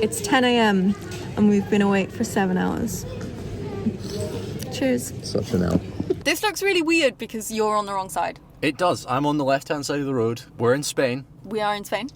It's 10 a.m. and we've been awake for 7 hours. Cheers. Such an L. This looks really weird because you're on the wrong side. It does. I'm on the left-hand side of the road. We're in Spain. We are in Spain.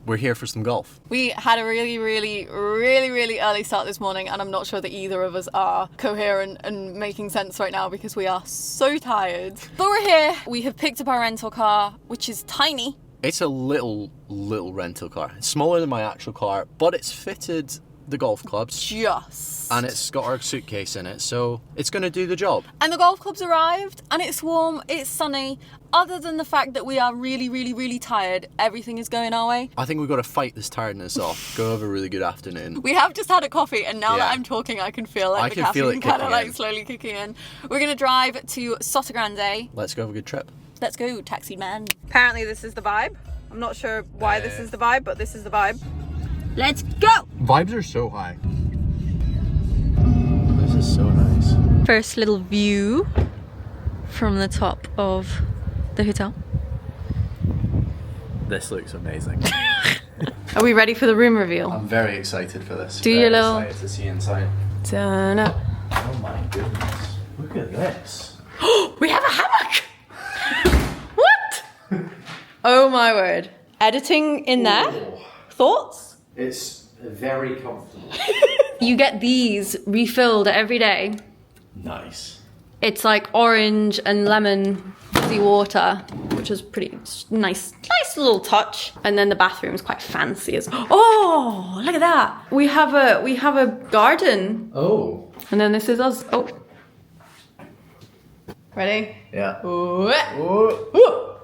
We're here for some golf. We had a really early start this morning, and I'm not sure that either of us are coherent and making sense right now because we are so tired. But we're here. We have picked up our rental car, which is tiny. It's a little rental car. It's smaller than my actual car, but it's fitted the golf clubs. Just. And it's got our suitcase in it, so it's going to do the job. And the golf clubs arrived, and it's warm, it's sunny. Other than the fact that we are really tired, everything is going our way. I think we've got to fight this tiredness off. Go have a really good afternoon. We have just had a coffee, and now that I'm talking, I can feel like the caffeine kind of like slowly kicking in. We're going to drive to Sotogrande. Let's go have a good trip. Let's go, taxi man. Apparently this is the vibe. I'm not sure why this is the vibe, but this is the vibe. Let's go! Vibes are so high. This is so nice. First little view from the top of the hotel. This looks amazing. Are we ready for the room reveal? I'm very excited for this. Do your little... excited to see inside. Turn up. Oh my goodness. Look at this. We have a hammock! What? Oh my word. Editing in there? Thoughts? It's very comfortable. You get these refilled every day. Nice. It's like orange and lemon fizzy water, which is pretty nice little touch. And then the bathroom is quite fancy as oh, look at that. We have a garden. Oh. And then this is us. Oh. Ready? Yeah. Oh.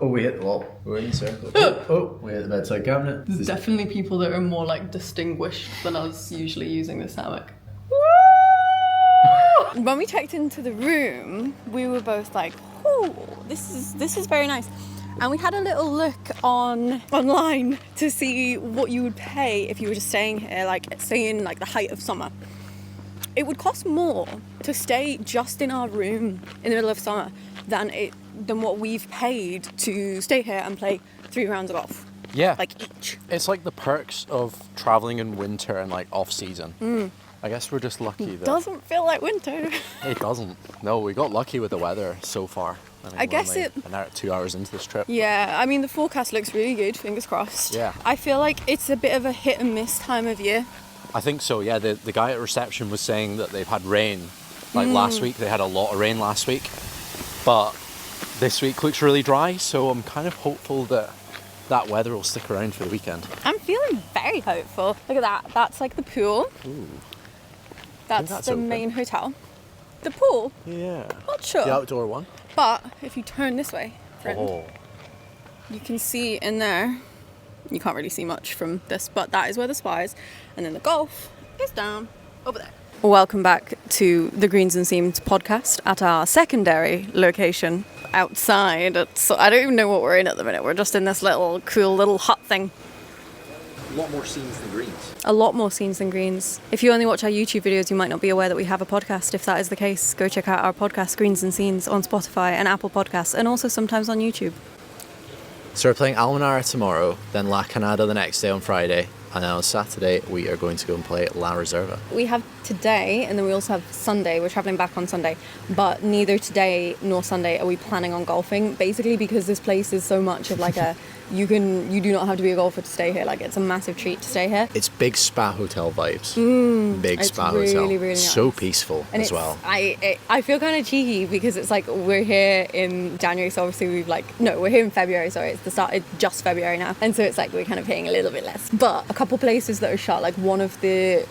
Oh, we hit the wall. We're in the circle. Oh, we hit the bedside cabinet. There's definitely people that are more like distinguished than us usually using this hammock. When we checked into the room, we were both like, "Oh, this is very nice." And we had a little look online to see what you would pay if you were just staying here, like staying like the height of summer. It would cost more to stay just in our room in the middle of summer than what we've paid to stay here and play 3 rounds of golf. Yeah. Like each. It's like the perks of traveling in winter and like off season. I guess we're just lucky that... Doesn't feel like winter. It doesn't. No, we got lucky with the weather so far. I guess we're now 2 hours into this trip. Yeah, I mean the forecast looks really good, fingers crossed. Yeah. I feel like it's a bit of a hit and miss time of year. I think so, yeah. The guy at reception was saying that they've had rain. Like last week, they had a lot of rain last week. But this week looks really dry, so I'm kind of hopeful that that weather will stick around for the weekend. I'm feeling very hopeful. Look at that. That's like the pool. Ooh. That's the open. main hotel. The pool? Yeah. Not sure. The outdoor one? But if you turn this way, friend, Oh. you can see in there, you can't really see much from this, but that is where the spa is. And then the golf is down over there. Welcome back to the Greens and Scenes podcast at our secondary location outside. I don't even know what we're in at the minute. We're just in this little cool little hut thing. A lot more scenes than greens. A lot more scenes than greens. If you only watch our YouTube videos, you might not be aware that we have a podcast. If that is the case, go check out our podcast, Greens and Scenes, on Spotify and Apple Podcasts, and also sometimes on YouTube. So we're playing Almenara tomorrow, then La Canada the next day on Friday, and then on Saturday we are going to go and play La Reserva. We have today, and then we also have Sunday. We're travelling back on Sunday, but neither today nor Sunday are we planning on golfing, basically because this place is so much of like a you do not have to be a golfer to stay here. Like, it's a massive treat to stay here. It's big spa hotel vibes. Big it's spa really, hotel. really nice. So peaceful And as well. I feel kind of cheeky because it's like we're here in January, so obviously we're here in February, sorry, it's just February now, and so it's like we're kind of paying a little bit less. But a couple places that are shut, like one of the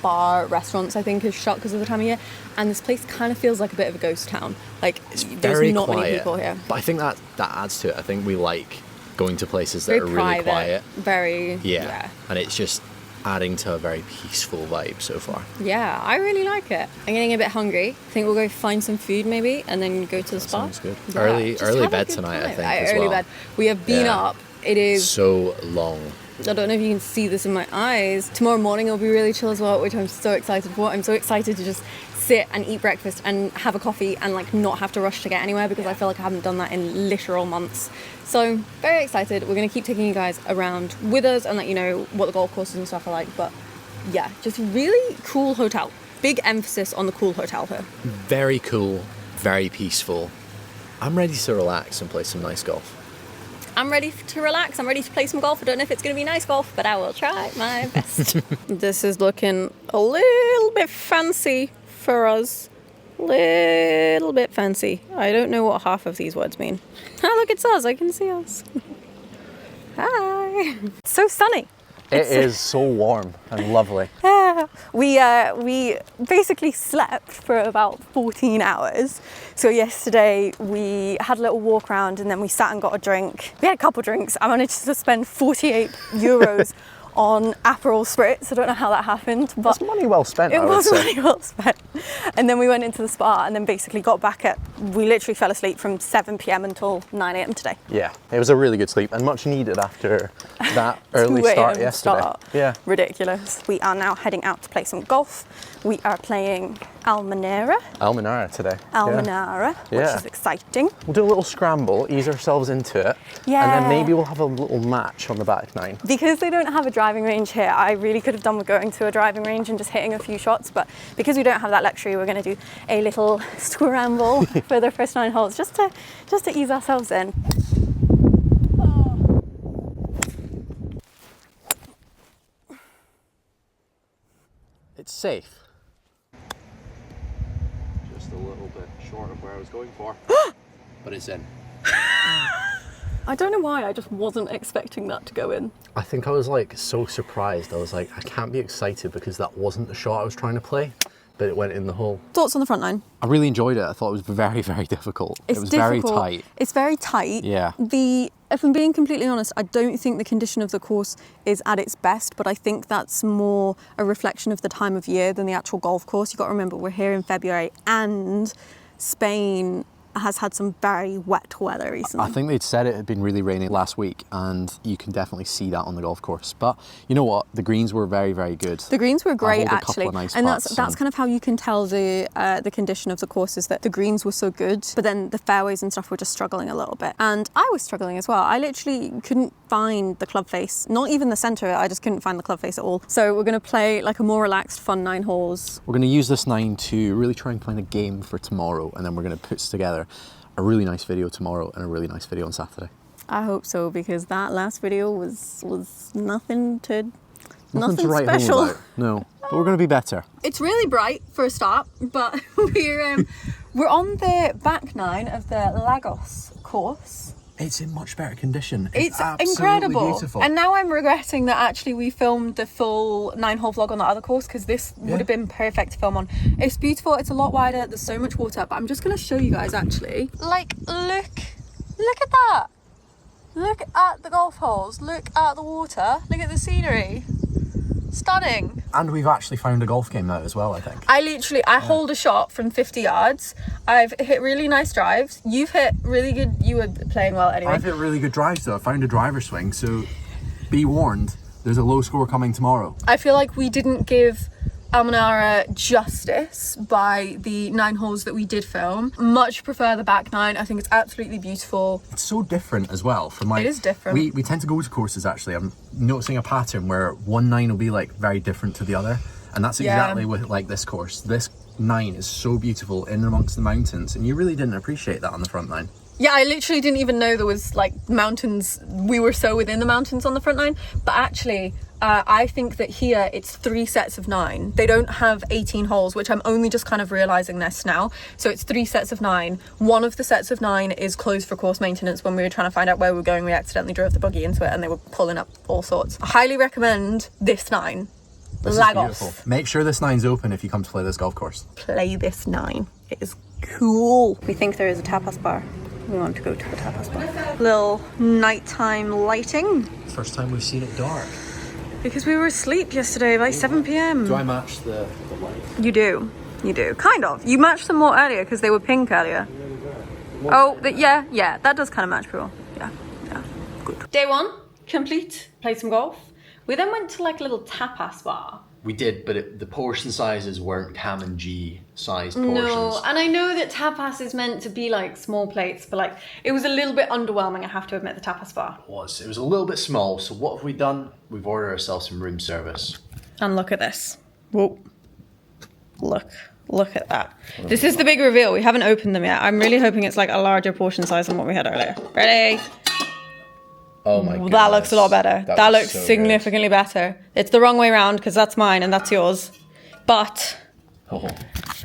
restaurants I think is shut because of the time of year, and this place kind of feels like a bit of a ghost town. Like, It's there's very not quiet, many people here. But I think that adds to it. I think we like going to places that Very are really private, quiet. very Yeah. And it's just adding to a very peaceful vibe so far. Yeah, I really like it. I'm getting a bit hungry. I think we'll go find some food maybe and then go to the spa. Sounds good. Yeah, Early just have a bed good tonight, I time. think, as early well. bed. We have been Yeah. up. It is, So long. I don't know if you can see this in my eyes. Tomorrow morning it'll be really chill as well, which I'm so excited for. I'm so excited to just sit and eat breakfast and have a coffee and like not have to rush to get anywhere because I feel like I haven't done that in literal months. So very excited. We're going to keep taking you guys around with us and let you know what the golf courses and stuff are like. But Yeah, just really cool hotel. Big emphasis on the cool hotel here. Very cool, very peaceful. I'm ready to relax and play some nice golf. I'm ready to relax. I'm ready to play some golf. I don't know if it's going to be nice golf, but I will try my best. This is looking a little bit fancy for us. Little bit fancy. I don't know what half of these words mean. Oh, look, it's us. I can see us. Hi. It's so sunny. It is so warm and lovely. We basically slept for about 14 hours. So yesterday we had a little walk around and then we sat and got a drink. We had a couple drinks. I managed to spend 48 euros on Aperol Spritz. I don't know how that happened, but That's money well spent, it I would was say. money well spent. And then we went into the spa and then basically got back we literally fell asleep from 7 p.m. until 9 a.m. today. Yeah, it was a really good sleep and much needed after that early 2 start a.m. yesterday. start. Yeah. Ridiculous. We are now heading out to play some golf. We are playing Almenara. Almenara today. Almenara, which Yeah. is exciting. We'll do a little scramble, ease ourselves into it, and Yeah. then maybe we'll have a little match on the back nine. Because they don't have a driving range here, I really could have done with going to a driving range and just hitting a few shots, but because we don't have that luxury, we're going to do a little scramble for the first 9 holes, just to ease ourselves in. It's safe. Just a little bit short of where I was going for, but it's in. I don't know why, I just wasn't expecting that to go in. I think I was like so surprised. I was like, I can't be excited because that wasn't the shot I was trying to play, but it went in the hole. Thoughts on the front nine? I really enjoyed it. I thought it was very, very difficult. It's It was difficult. very tight. It's very tight. Yeah. If I'm being completely honest, I don't think the condition of the course is at its best, but I think that's more a reflection of the time of year than the actual golf course. You've got to remember, we're here in February and Spain has had some very wet weather recently. I think they'd said it had been really rainy last week, and you can definitely see that on the golf course. But you know what? The greens were very, very good. The greens were great, holed a couple actually, of nice and putts that's kind of how you can tell the condition of the course is that the greens were so good, but then the fairways and stuff were just struggling a little bit, and I was struggling as well. I literally couldn't find the club face, not even the centre. I just couldn't find the club face at all. So we're going to play like a more relaxed, fun 9 holes. We're going to use this 9 to really try and find a game for tomorrow, and then we're going to put together a really nice video tomorrow and a really nice video on Saturday. I hope so, because that last video was nothing to nothing write special. home about. No, but we're going to be better. It's really bright for a start, but we're on the back 9 of the Lagos course. It's in much better condition. It's absolutely incredible. Beautiful. And now I'm regretting that actually we filmed the full 9-hole vlog on that other course, because this would have been perfect to film on. It's beautiful, it's a lot wider, there's so much water, but I'm just going to show you guys actually. Like, look at that. Look at the golf holes, look at the water, look at the scenery. Stunning. And we've actually found a golf game now as well, I think. I hold a shot from 50 yards. I've hit really nice drives. You've hit really good, you were playing well anyway. I've hit really good drives though. I found a driver swing, so be warned, there's a low score coming tomorrow. I feel like we didn't give Almenara justice by the 9 holes that we did film. Much prefer the back 9. I think it's absolutely beautiful. It's so different as well from like... It is different. We tend to go to courses actually. I'm noticing a pattern where one 9 will be like very different to the other. And that's exactly with like this course. This 9 is so beautiful in amongst the mountains, and you really didn't appreciate that on the front 9. Yeah, I literally didn't even know there was like mountains. We were so within the mountains on the front 9. But actually, I think that here it's 3 sets of 9. They don't have 18 holes, which I'm only just kind of realising this now. So it's 3 sets of 9. One of the sets of 9 is closed for course maintenance. When we were trying to find out where we were going, we accidentally drove the buggy into it and they were pulling up all sorts. I highly recommend this 9. This Lagos. is beautiful. Make sure this 9's open if you come to play this golf course. Play this 9. It is cool. We think there is a tapas bar. We want to go to the tapas bar. Little nighttime lighting. First time we've seen it dark. Because we were asleep yesterday by 7 p.m. Do I match the light? You do. You do. Kind of. You matched them more earlier because they were pink earlier. Oh, yeah. That does kind of match pretty well. Yeah. Good. Day 1, complete. Played some golf. We then went to like a little tapas bar. We did, but the portion sizes weren't Cam and G sized portions. No, and I know that tapas is meant to be like small plates, but like it was a little bit underwhelming, I have to admit, the tapas bar. It was a little bit small, so what have we done? We've ordered ourselves some room service. And look at this. Whoa. Look at that. This is the big reveal. We haven't opened them yet. I'm really hoping it's like a larger portion size than what we had earlier. Ready? Oh my god. That looks a lot better. That looks so significantly better. It's the wrong way around because that's mine and that's yours. But Oh,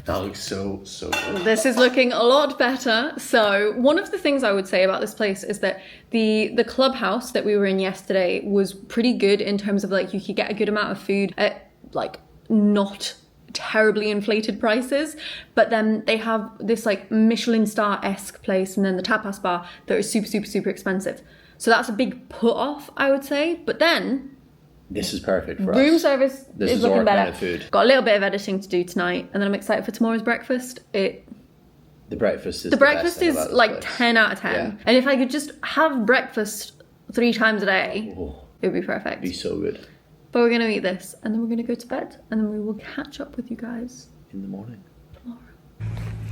that looks so good. this is looking a lot better. So one of the things I would say about this place is that the clubhouse that we were in yesterday was pretty good in terms of like you could get a good amount of food at like not terribly inflated prices, but then they have this like Michelin star-esque place and then the tapas bar that are super expensive. So that's a big put off, I would say. But then This is perfect for us. room service This is is looking our better. kind of food. Got a little bit of editing to do tonight, and then I'm excited for tomorrow's breakfast. The breakfast is The breakfast best thing is about this like place. 10 out of 10. Yeah. And if I could just have breakfast 3 times a day, Oh, it would be perfect. it'd be so good But we're going to eat this, and then we're going to go to bed, and then we will catch up with you guys in the morning. tomorrow.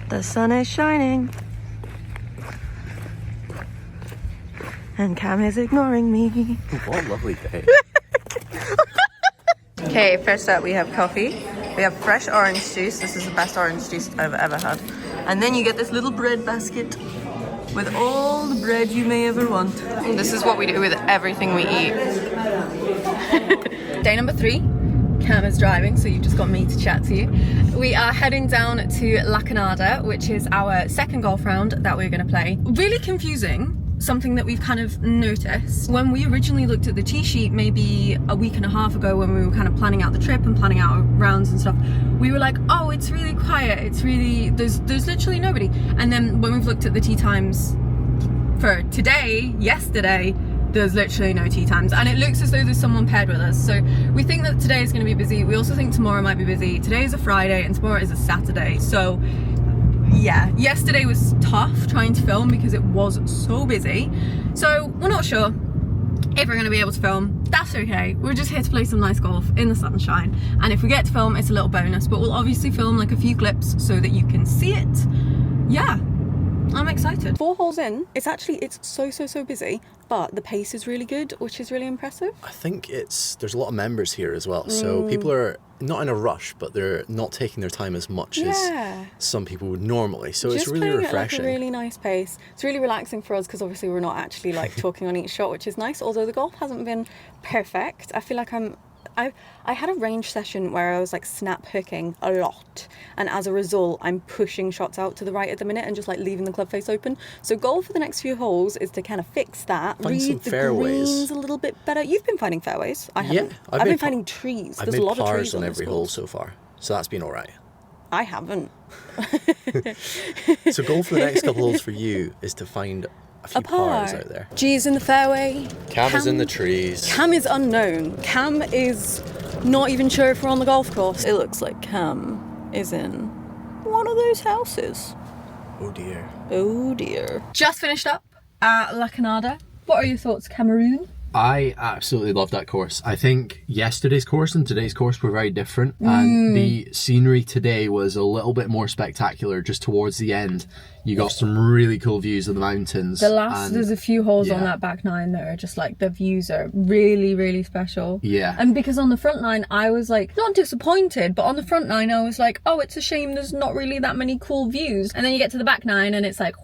The sun is shining. And Cam is ignoring me. What a lovely day. Okay, first up we have coffee. We have fresh orange juice. This is the best orange juice I've ever had. And then you get this little bread basket with all the bread you may ever want. This is what we do with everything we eat. Day number 3. Cam is driving, so you've just got me to chat to you. We are heading down to La Canada, which is our second golf round that we're going to play. Really confusing. Something that we've kind of noticed. When we originally looked at the tee sheet maybe a week and a half ago when we were kind of planning out the trip and planning out rounds and stuff, we were like, oh, it's really quiet, it's really, there's literally nobody. And then when we've looked at the tee times for today, yesterday, there's literally no tee times, and it looks as though there's someone paired with us. So we think that today is going to be busy. We also think tomorrow might be busy. Today is a Friday and tomorrow is a Saturday. So yeah, yesterday was tough trying to film because it was so busy. So we're not sure if we're going to be able to film. That's okay. We're just here to play some nice golf in the sunshine. And if we get to film, it's a little bonus. But we'll obviously film like a few clips so that you can see it. Yeah, I'm excited. 4 holes in. It's so busy, but the pace is really good, which is really impressive. I think there's a lot of members here as well, so people are not in a rush, but they're not taking their time as much as some people would normally. So Just it's really playing refreshing. At like a really nice pace. It's really relaxing for us because obviously we're not actually like talking on each shot, which is nice. Although the golf hasn't been perfect, I feel like I had a range session where I was like snap hooking a lot, and as a result I'm pushing shots out to the right at the minute and just like leaving the club face open. So goal for the next few holes is to kind of fix that, Find some read the fairways. greens a little bit better. You've been finding fairways. I haven't. I've been made finding trees. I've There's made a lot of pars trees on this every course. hole so far, so that's been all right. I haven't. So goal for the next couple holes for you is to find a few pars out there. G's in the fairway. Cam is in the trees. Cam is unknown. Cam is not even sure if we're on the golf course. It looks like Cam is in one of those houses. Oh dear. Oh dear. Just finished up at La Canada. What are your thoughts, Cameroon? I absolutely love that course. I think yesterday's course and today's course were very different, and the scenery today was a little bit more spectacular just towards the end. You got some really cool views of the mountains. There's a few holes on yeah. that back 9 that are just like, the views are really special. Yeah. And because on the front 9 I was like, not disappointed, but on the front 9 I was like, oh, it's a shame there's not really that many cool views. And then you get to the back 9 and it's like,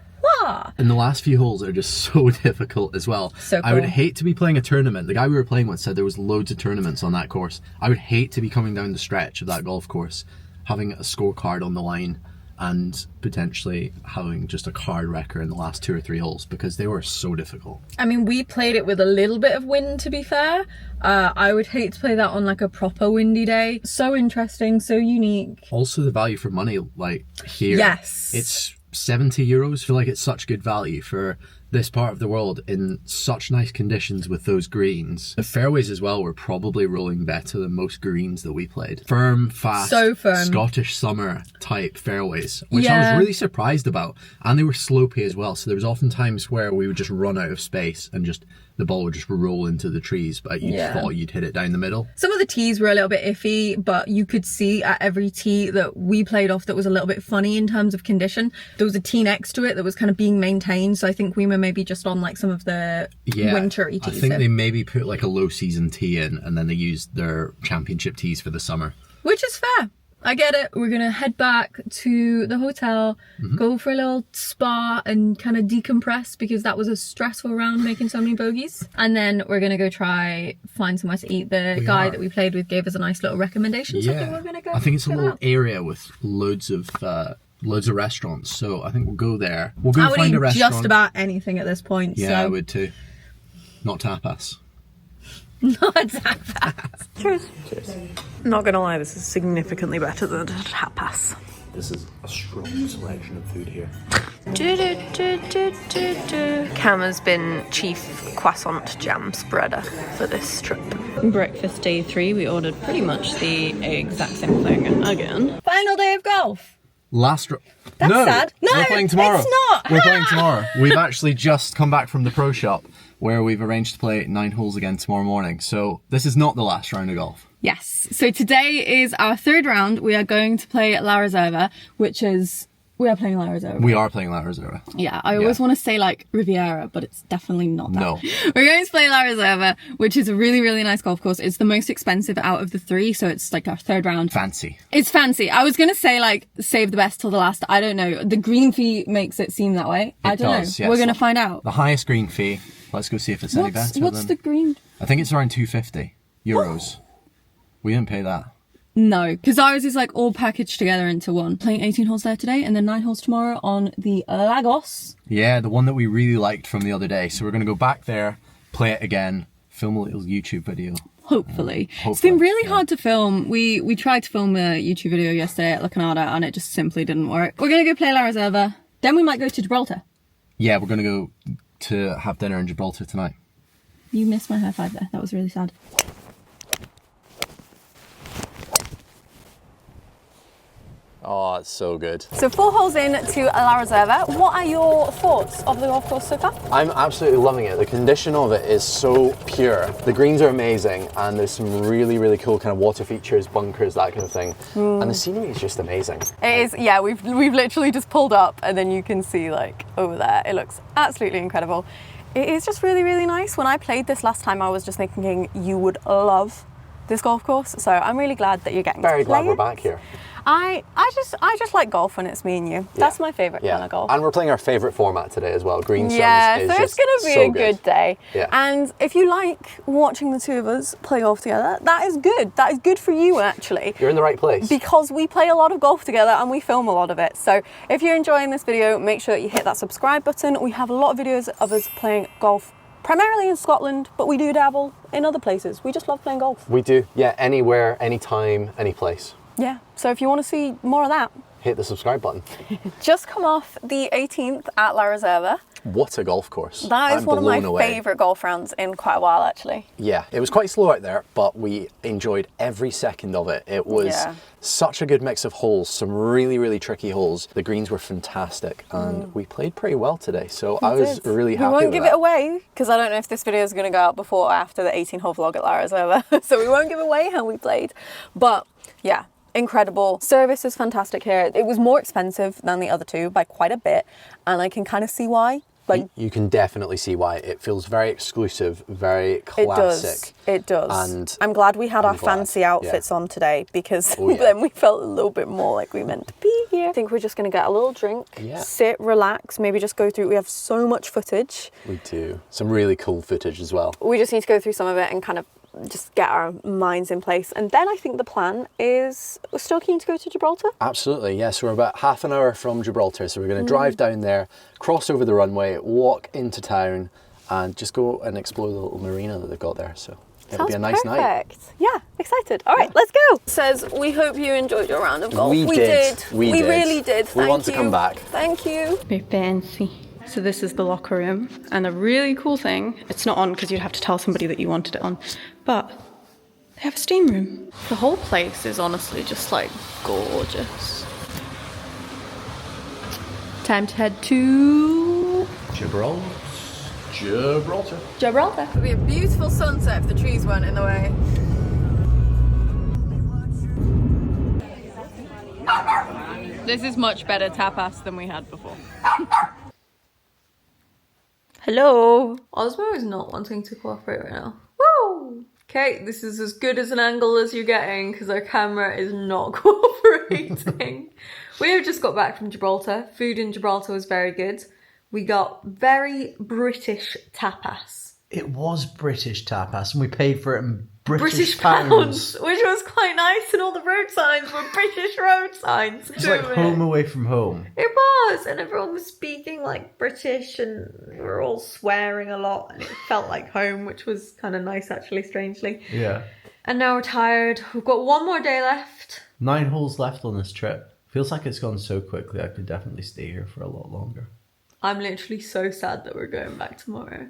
wow. And the last few holes are just so difficult as well. So I would cool. hate to be playing a tournament. The guy we were playing with said there was loads of tournaments on that course. I would hate to be coming down the stretch of that golf course, having a scorecard on the line and potentially having just a card wrecker in the last 2 or 3 holes because they were so difficult. I mean, we played it with a little bit of wind, to be fair. I would hate to play that on like a proper windy day. So interesting, so unique. Also the value for money, like here. Yes. It's 70 euros. I feel like it's such good value for this part of the world in such nice conditions with those greens. The fairways as well were probably rolling better than most greens that we played. Firm, fast, So firm. Scottish summer type fairways, which I Yeah. was really surprised about. And they were slopey as well, so there was often times where we would just run out of space and just the ball would just roll into the trees, but you thought you'd hit it down the middle. Some of the tees were a little bit iffy, but you could see at every tee that we played off that was a little bit funny in terms of condition. There was a tee next to it that was kind of being maintained, so I think we were maybe just on like some of the wintry tees. I think they maybe put like a low season tee in, and then they used their championship tees for the summer. Which is fair. I get it. We're going to head back to the hotel, go for a little spa and kind of decompress because that was a stressful round making so many bogeys. And then we're going to go try find somewhere to eat. The guy that we played with gave us a nice little recommendation. So I think we're going to go. I think it's a little area with loads of restaurants. So I think we'll go there. We'll go find a restaurant. Just about anything at this point. Yeah, so. I would too. Not tapas. Not tapas. Cheers. Cheers. Not gonna lie, this is significantly better than tapas. This is a strong selection of food here. Cam has been chief croissant jam spreader for this trip. Breakfast day 3, we ordered pretty much the exact same thing again. Final day of golf. That's sad. No, we're playing tomorrow. It's not. We're playing tomorrow. We've actually just come back from the pro shop where we've arranged to play 9 holes again tomorrow morning. So this is not the last round of golf. Yes. So today is our 3rd round. We are going to play at La Reserva, which is... We are playing La Reserva. We are playing La Reserva. Yeah, I always want to say like Riviera, but it's definitely not that. No. We're going to play La Reserva, which is a really, really nice golf course. It's the most expensive out of the 3, so it's like our 3rd round. Fancy. It's fancy. I was going to say like save the best till the last. I don't know. The green fee makes it seem that way. I don't know. Yes. We're going to find out. The highest green fee. Let's go see if it's any better. What's the green? I think it's around 250 euros. We didn't pay that. No, because ours is like all packaged together into one. Playing 18 holes there today and then 9 holes tomorrow on the Lagos. Yeah, the one that we really liked from the other day. So we're going to go back there, play it again, film a little YouTube video. Hopefully. It's been really hard to film. We tried to film a YouTube video yesterday at La Canada and it just simply didn't work. We're going to go play La Reserva. Then we might go to Gibraltar. Yeah, we're going to go to have dinner in Gibraltar tonight. You missed my high five there. That was really sad. Oh, it's so good. So 4 holes in to La Reserva. What are your thoughts of the golf course so far? I'm absolutely loving it. The condition of it is so pure. The greens are amazing and there's some really, really cool kind of water features, bunkers, that kind of thing. And the scenery is just amazing. It is, yeah, we've literally just pulled up and then you can see like over there. It looks absolutely incredible. It is just really, really nice. When I played this last time, I was just thinking you would love this golf course. So I'm really glad that you're getting Very to play glad we're it. back here. I just like golf when it's me and you. That's my favourite kind of golf. And we're playing our favourite format today as well. Greens Yeah, is so just it's going to be so a good day. Yeah. And if you like watching the 2 of us play golf together, that is good. That is good for you, actually. You're in the right place. Because we play a lot of golf together and we film a lot of it. So if you're enjoying this video, make sure that you hit that subscribe button. We have a lot of videos of us playing golf, primarily in Scotland, but we do dabble in other places. We just love playing golf. We do. Yeah, anywhere, anytime, any place. Yeah, so if you want to see more of that, hit the subscribe button. Just come off the 18th at La Reserva. What a golf course. That is one of my away. favourite golf rounds in quite a while, actually. Yeah, it was quite slow out there, but we enjoyed every second of it. It was such a good mix of holes, some really, really tricky holes. The greens were fantastic and we played pretty well today, so I was really happy with We won't give it away, because I don't know if this video is going to go out before or after the 18-hole vlog at La Reserva, so we won't give away how we played. But yeah, incredible. Service is fantastic here. It was more expensive than the other 2 by quite a bit, and I can kind of see why. Like, you can definitely see why. It feels very exclusive, very classic. It does. And I'm glad we had our fancy outfits on today, because then we felt a little bit more like we meant to be here. I think we're just going to get a little drink, sit, relax, maybe just go through. We have so much footage. We do. Some really cool footage as well. We just need to go through some of it and kind of just get our minds in place. And then I think the plan is, we're still keen to go to Gibraltar? Absolutely, yes. We're about half an hour from Gibraltar, so we're going to drive down there, cross over the runway, walk into town, and just go and explore the little marina that they've got there. So it'll be a nice night. Yeah, excited. All right, let's go. Says, we hope you enjoyed your round of golf. We did. We really did. We want to come back. Thank you. Very fancy. So this is the locker room, and the really cool thing, it's not on because you'd have to tell somebody that you wanted it on, but they have a steam room. The whole place is honestly just like gorgeous. Time to head to Gibraltar. Gibraltar. Gibraltar. It'd be a beautiful sunset if the trees weren't in the way. This is much better tapas than we had before. Hello. Osmo is not wanting to cooperate right now. Woo! Okay, this is as good as an angle as you're getting because our camera is not cooperating. We have just got back from Gibraltar. Food in Gibraltar was very good. We got very British tapas. It was British tapas, and we paid for it in British pounds, which was quite nice, and all the road signs were British road signs. It's like home away from home. It was, and everyone was speaking like British, and we were all swearing a lot, and it felt like home, which was kind of nice actually, strangely. Yeah. And now we're tired. We've got one more day left. 9 holes left on this trip. Feels like it's gone so quickly. I could definitely stay here for a lot longer. I'm literally so sad that we're going back tomorrow.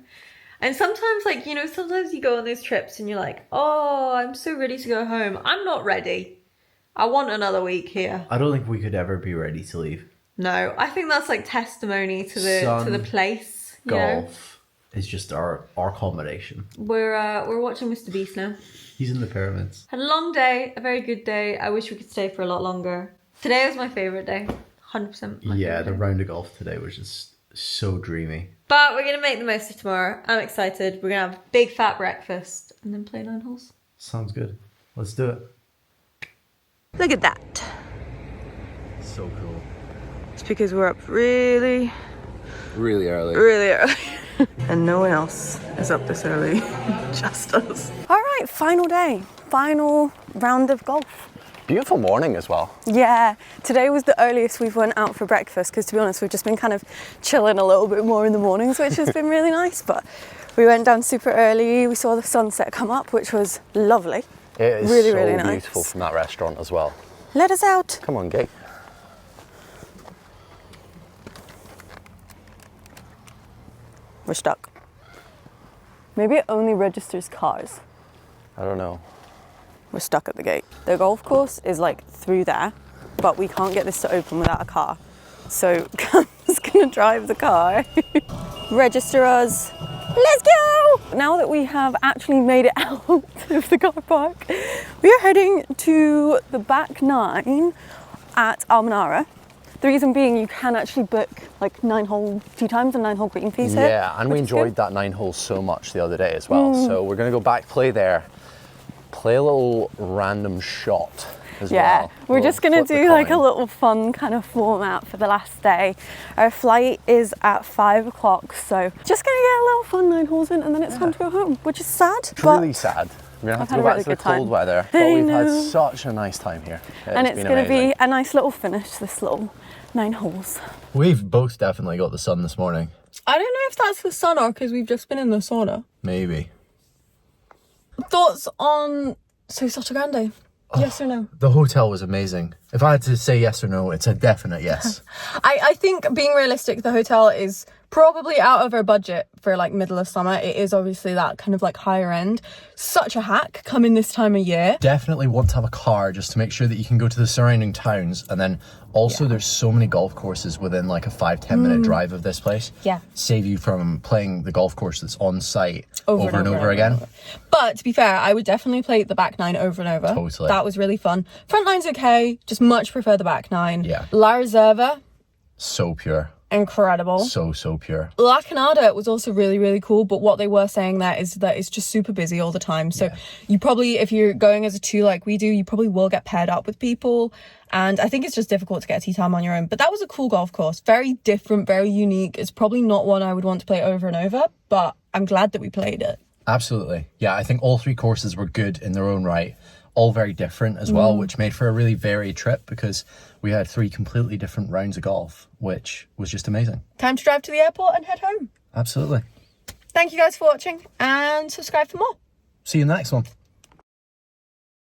And sometimes, like, you know, sometimes you go on those trips and you're like, oh, I'm so ready to go home. I'm not ready. I want another week here. I don't think we could ever be ready to leave. No, I think that's like testimony to the place. Golf is just our combination. We're watching Mr. Beast now. He's in the pyramids. Had a long day, a very good day. I wish we could stay for a lot longer. Today was my favourite day. 100% my Yeah, favourite the day. round of golf today was just so dreamy. But we're going to make the most of tomorrow. I'm excited. We're going to have a big fat breakfast and then play 9 holes. Sounds good. Let's do it. Look at that. So cool. It's because we're up really Really early. early. And no one else is up this early. Just us. All right, final day. Final round of golf. Beautiful morning as well. Yeah, today was the earliest we've went out for breakfast because, to be honest, we've just been kind of chilling a little bit more in the mornings, which has been really nice. But we went down super early. We saw the sunset come up, which was lovely. It is Really, so really nice. beautiful from that restaurant as well. Let us out. Come on, Gate. We're stuck. Maybe it only registers cars. I don't know. We're stuck at the gate. The golf course is like through there, but we can't get this to open without a car. So Cam's gonna drive the car. Register us. Let's go! Now that we have actually made it out of the car park, we are heading to the back 9 at Almenara. The reason being you can actually book like 9 hole 2 times and 9 hole green fees here. Yeah, and we enjoyed that 9 holes so much the other day as well. So we're going to go back, play there, play a little random shot as well. Yeah, we're just gonna do like a little fun kind of format for the last day. Our flight is at 5 o'clock, so just gonna get a little fun 9 holes in and then it's time to go home, which is sad. It's really sad. We're gonna have to go back to the cold weather, but we've had such a nice time here. And it's gonna be a nice little finish, this little 9 holes. We've both definitely got the sun this morning. I don't know if that's the sun or because we've just been in the sauna. Maybe. Thoughts on Sotogrande? Yes or no? The hotel was amazing. If I had to say yes or no, it's a definite yes. I think, being realistic, the hotel is probably out of our budget for like middle of summer. It is obviously that kind of like higher end. Such a hack coming this time of year. Definitely want to have a car just to make sure that you can go to the surrounding towns. And then also there's so many golf courses within like a 5-10 minute drive of this place. Yeah. Save you from playing the golf course that's on site over and over again. But to be fair, I would definitely play the back 9 over and over. Totally. That was really fun. Front 9's okay, just much prefer the back 9. Yeah. La Reserva, So pure. incredible. So pure. La Canada was also really, really cool, but what they were saying there is that it's just super busy all the time. So you probably, if you're going as a 2 like we do, you probably will get paired up with people. And I think it's just difficult to get a tee time on your own. But that was a cool golf course. Very different, very unique. It's probably not one I would want to play over and over, but I'm glad that we played it. Absolutely. Yeah, I think all 3 courses were good in their own right. All very different as well, which made for a really varied trip because we had 3 completely different rounds of golf, which was just amazing. Time to drive to the airport and head home. Absolutely. Thank you guys for watching and subscribe for more. See you in the next one.